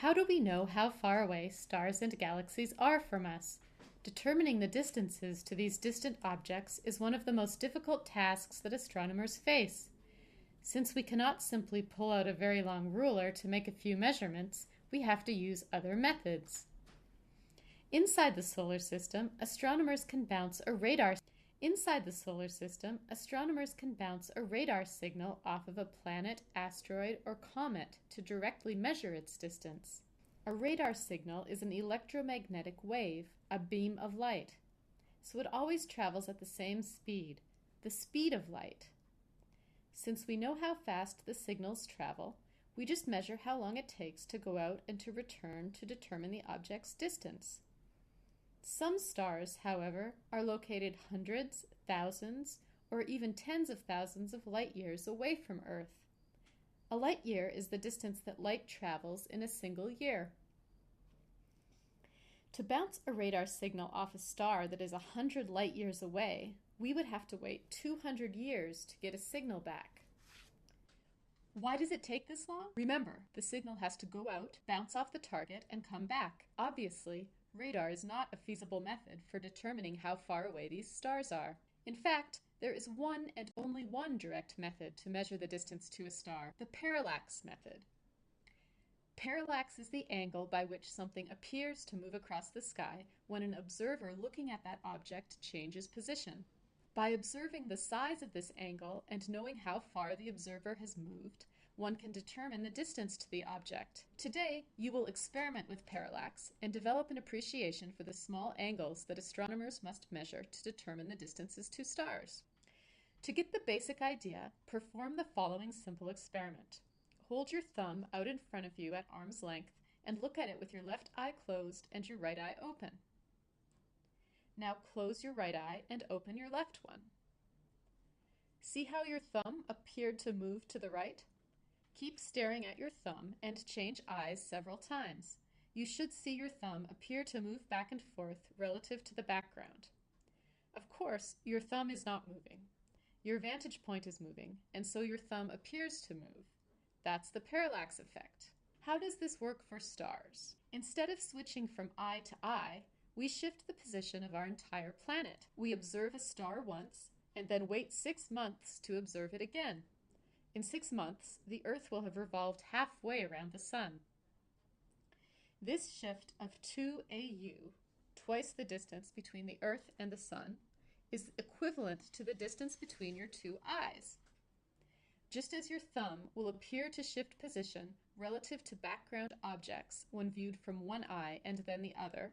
How do we know how far away stars and galaxies are from us? Determining the distances to these distant objects is one of the most difficult tasks that astronomers face. Since we cannot simply pull out a very long ruler to make a few measurements, we have to use other methods. Inside the solar system, astronomers can bounce a radar signal off of a planet, asteroid, or comet to directly measure its distance. A radar signal is an electromagnetic wave, a beam of light. So it always travels at the same speed, the speed of light. Since we know how fast the signals travel, we just measure how long it takes to go out and to return to determine the object's distance. Some stars, however, are located hundreds, thousands, or even tens of thousands of light years away from Earth. A light year is the distance that light travels in a single year. To bounce a radar signal off a star that is 100 light years away, we would have to wait 200 years to get a signal back. Why does it take this long? Remember, the signal has to go out, bounce off the target, and come back. Obviously, radar is not a feasible method for determining how far away these stars are. In fact, there is one and only one direct method to measure the distance to a star, the parallax method. Parallax is the angle by which something appears to move across the sky when an observer looking at that object changes position. By observing the size of this angle and knowing how far the observer has moved, one can determine the distance to the object. Today, you will experiment with parallax and develop an appreciation for the small angles that astronomers must measure to determine the distances to stars. To get the basic idea, perform the following simple experiment. Hold your thumb out in front of you at arm's length and look at it with your left eye closed and your right eye open. Now close your right eye and open your left one. See how your thumb appeared to move to the right? Keep staring at your thumb and change eyes several times. You should see your thumb appear to move back and forth relative to the background. Of course, your thumb is not moving. Your vantage point is moving, and so your thumb appears to move. That's the parallax effect. How does this work for stars? Instead of switching from eye to eye, we shift the position of our entire planet. We observe a star once, and then wait 6 months to observe it again. In 6 months, the Earth will have revolved halfway around the Sun. This shift of 2 AU, twice the distance between the Earth and the Sun, is equivalent to the distance between your two eyes. Just as your thumb will appear to shift position relative to background objects when viewed from one eye and then the other,